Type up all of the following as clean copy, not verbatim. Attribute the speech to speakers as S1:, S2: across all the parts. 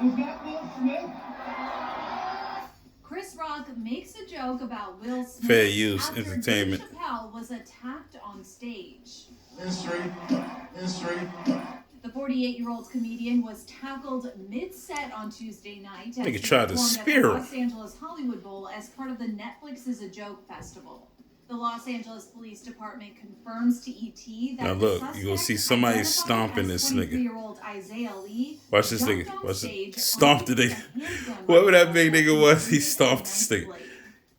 S1: Was that Will Smith?
S2: Chris Rock makes a joke about Will
S3: Fair
S2: Smith
S3: use
S2: after Dave
S3: entertainment.
S2: Chappelle was attacked on stage.
S1: History. History.
S2: The 48-year-old comedian was tackled mid-set on Tuesday night as
S3: Nigga
S2: he
S3: tried to
S2: performed at the
S3: spear him.
S2: Los Angeles Hollywood Bowl as part of the Netflix is a Joke festival. The Los Angeles Police Department confirms to ET that
S3: Now
S2: the
S3: look,
S2: suspect,
S3: you gonna see somebody
S2: identified
S3: stomping
S2: as
S3: this nigga.
S2: 23-year-old Isaiah Lee,
S3: Watch this
S2: jumped
S3: nigga.
S2: on
S3: Watch
S2: stage,
S3: it. Stomped the
S2: unleashed
S3: nigga.
S2: a handgun
S3: Whoever that
S2: rifle,
S3: big nigga was, he
S2: and
S3: stomped
S2: knife
S3: this nigga.
S2: blade.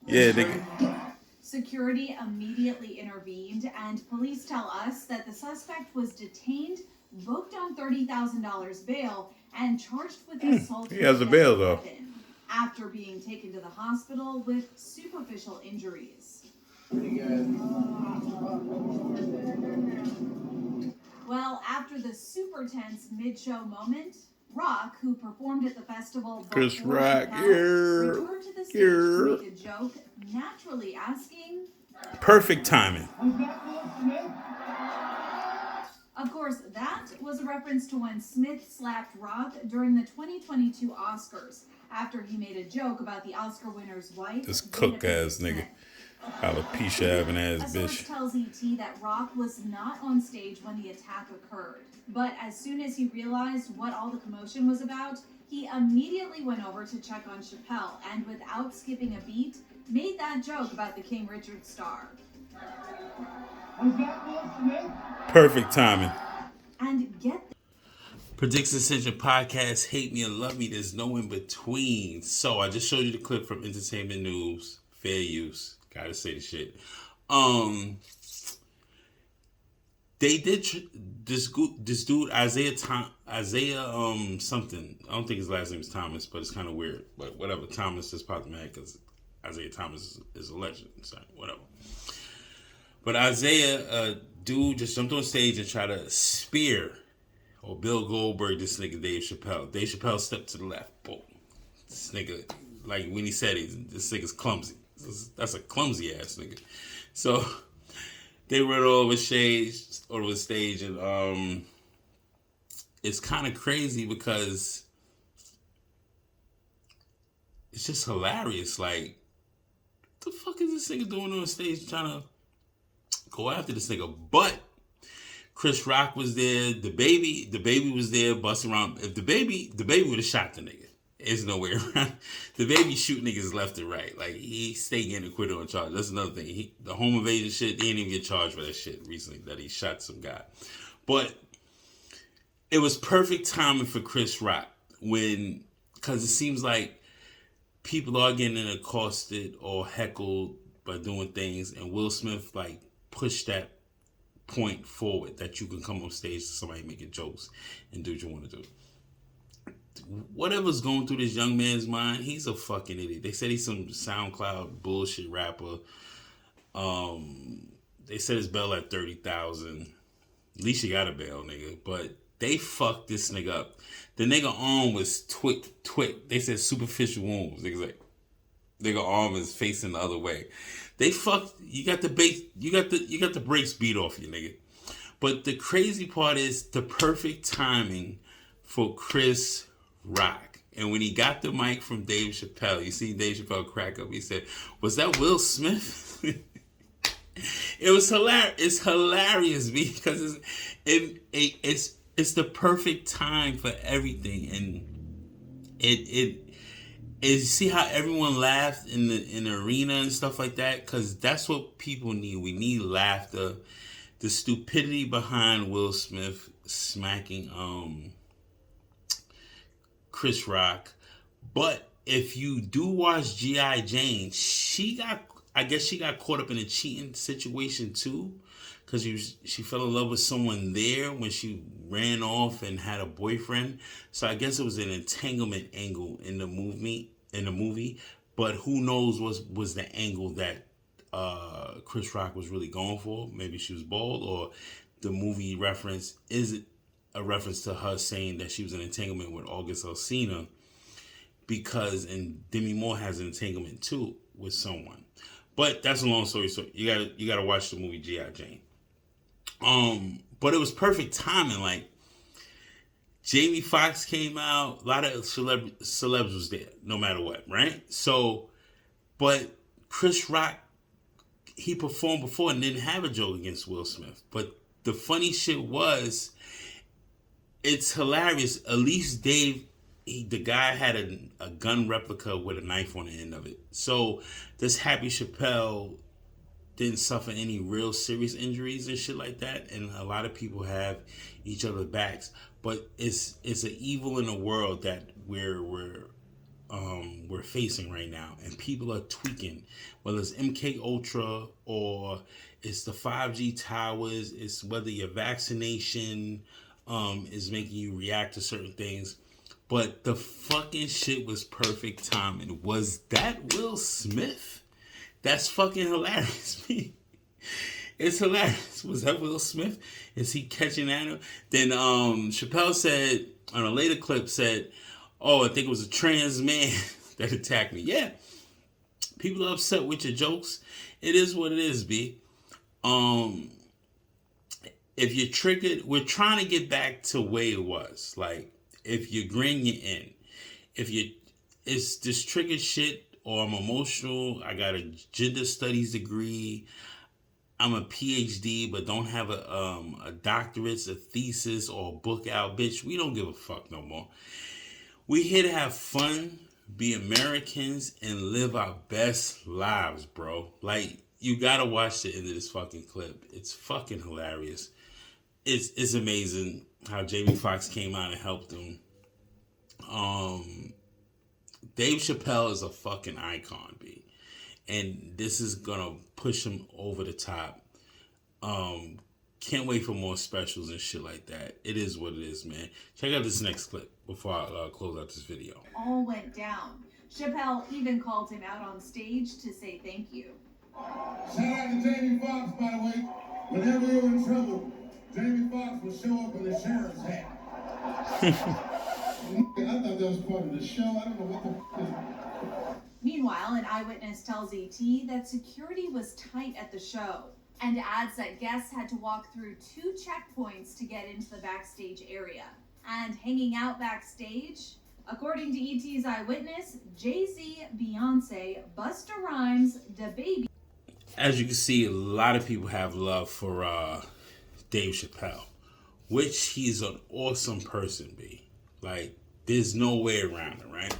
S3: Yeah, nigga.
S2: Security immediately intervened, and police tell us that the suspect was detained, booked on $30,000 bail, and charged with assault
S3: he
S2: with
S3: has a
S2: a
S3: bail,
S2: deadly
S3: though.
S2: weapon, after being taken to the hospital with superficial injuries. Well, after the super tense mid-show moment, Rock, who performed at the festival
S3: Chris
S2: before
S3: Rock,
S2: Chappelle, returned to the stage to make a joke, naturally asking,
S3: Perfect timing.
S1: Was that Will Smith?
S2: of course, that was a reference to when Smith slapped Rock during the 2022 Oscars after he made a joke about the Oscar winner's wife.
S3: This
S2: Jada
S3: cook
S2: Pinkett
S3: ass nigga.
S2: Smith.
S3: Alopecia having
S2: A
S3: ass
S2: source
S3: bitch.
S2: tells ET that Rock was not on stage when the attack occurred. But as soon as he realized what all the commotion was about, he immediately went over to check on Chappelle and, without skipping a beat, made that joke about the King Richard star.
S1: Was that Will Smith?
S3: Perfect timing.
S2: And get
S3: Predicts Ascension Podcast, hate me or love me, there's no in between. So I just showed you the clip from Entertainment News. Fair use. Gotta say the shit. They did this dude Isaiah something. I don't think his last name is Thomas, but it's kind of weird. But whatever, Thomas just popped in my head because Isaiah Thomas is a legend. So whatever. But Isaiah, dude, just jumped on stage and tried to spear or Bill Goldberg this nigga Dave Chappelle. Dave Chappelle stepped to the left. Boom. This nigga, like when he said this nigga's clumsy. That's a clumsy ass nigga. So they run all over stage, and it's kind of crazy because it's just hilarious. Like, what the fuck is this nigga doing on stage trying to go after this nigga? But Chris Rock was there. The baby was there, busting around. If the baby would have shot the nigga. There's no way around. The baby shoot niggas left and right. Like, he stayed getting acquitted on charge. That's another thing. The home invasion shit, he didn't even get charged for that shit recently, that he shot some guy. But it was perfect timing for Chris Rock because it seems like people are getting accosted or heckled by doing things, and Will Smith, like, pushed that point forward that you can come on stage to somebody making jokes and do what you want to do. Whatever's going through this young man's mind, he's a fucking idiot. They said he's some SoundCloud bullshit rapper. They said his bail at $30,000. At least you got a bail, nigga. But they fucked this nigga up. The nigga arm was twit. They said superficial wounds. Nigga arm is facing the other way. They fucked. You got the base. You got the brakes beat off you, nigga. But the crazy part is the perfect timing for Chris Rock. And when he got the mic from Dave Chappelle, you see Dave Chappelle crack up. He said, "Was that Will Smith?" It was hilarious. It's hilarious because it's the perfect time for everything, and it you see how everyone laughed in the arena and stuff like that, because that's what people need. We need laughter. The stupidity behind Will Smith smacking Chris Rock. But if you do watch G.I. Jane, I guess she got caught up in a cheating situation too, because she fell in love with someone there when she ran off and had a boyfriend. So I guess it was an entanglement angle in the movie. But who knows what was the angle that Chris Rock was really going for? Maybe she was bald, or the movie reference is a reference to her saying that she was in entanglement with August Alsina, and Demi Moore has an entanglement too with someone. But that's a long story. So you gotta watch the movie G.I. Jane. But it was perfect timing. Like, Jamie Foxx came out. A lot of celebs was there, no matter what, right? So, but Chris Rock, he performed before and didn't have a joke against Will Smith. But the funny shit was, it's hilarious. At least Dave, the guy had a gun replica with a knife on the end of it. So this Happy Chappelle didn't suffer any real serious injuries and shit like that. And a lot of people have each other's backs. But it's an evil in the world that we're facing right now, and people are tweaking. Whether it's MK Ultra or it's the 5G towers, it's whether your vaccination is making you react to certain things. But the fucking shit was perfect timing. Was that Will Smith? That's fucking hilarious. It's hilarious. Was that Will Smith? Is he catching at him? Then Chappelle said, on a later clip, said, oh, I think it was a trans man that attacked me. Yeah. People are upset with your jokes. It is what it is, B. If you're triggered, we're trying to get back to where it was. Like, if you grin, you're in. It's this triggered shit, or I'm emotional, I got a gender studies degree, I'm a PhD, but don't have a doctorate, a thesis, or a book out, bitch. We don't give a fuck no more. We here to have fun, be Americans, and live our best lives, bro. Like, you gotta watch the end of this fucking clip. It's fucking hilarious. It's amazing how Jamie Foxx came out and helped him. Dave Chappelle is a fucking icon, B. And this is gonna push him over the top. Can't wait for more specials and shit like that. It is what it is, man. Check out this next clip before I close out this video.
S2: All went down. Chappelle even called him out on stage to say thank you.
S1: Shout out to Jamie Foxx, by the way. Whenever you're in trouble, Jamie Foxx will show up in the sheriff's hat. I thought that was part of the show. I don't know what the f*** is.
S2: Meanwhile, an eyewitness tells ET that security was tight at the show and adds that guests had to walk through 2 checkpoints to get into the backstage area. And hanging out backstage, according to ET's eyewitness, Jay-Z, Beyonce, Busta Rhymes, DaBaby.
S3: As you can see, a lot of people have love for Dave Chappelle, which he's an awesome person, B. Like, there's no way around it, right?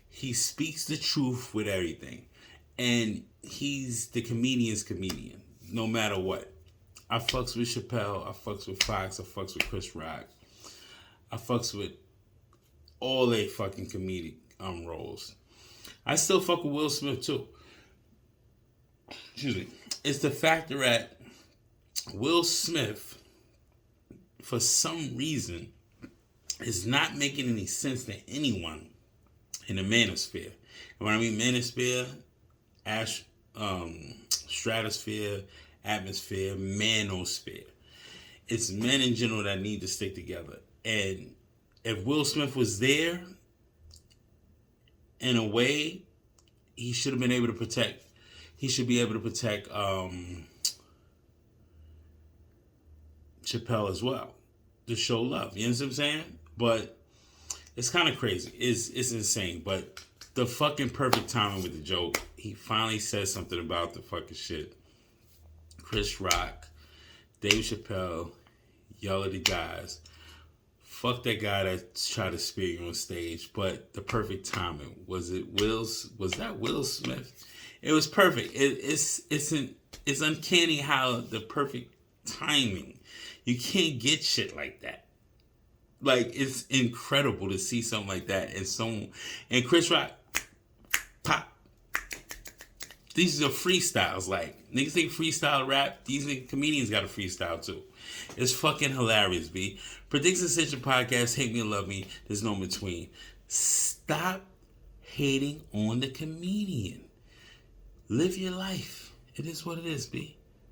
S3: He speaks the truth with everything. And he's the comedian's comedian, no matter what. I fucks with Chappelle, I fucks with Fox, I fucks with Chris Rock. I fucks with all they fucking comedic roles. I still fuck with Will Smith too. Excuse me. It's the factor that Will Smith, for some reason, is not making any sense to anyone in the manosphere. And when I mean manosphere, stratosphere, atmosphere, manosphere. It's men in general that need to stick together. And if Will Smith was there, in a way, he should have been able to protect. He should be able to protect Chappelle as well, to show love. You know what I'm saying? But it's kind of crazy. It's insane. But the fucking perfect timing with the joke. He finally said something about the fucking shit. Chris Rock, Dave Chappelle, y'all are the guys. Fuck that guy that tried to spear you on stage. But the perfect timing. Was that Will Smith? It was perfect. It's uncanny how the perfect timing. You can't get shit like that. Like, it's incredible to see something like that. And Chris Rock, pop. These are freestyles. Like, niggas think freestyle rap. These comedians got a freestyle too. It's fucking hilarious, B. Predicts Ascension Podcast. Hate me or love me. There's no between. Stop hating on the comedian. Live your life. It is what it is, B.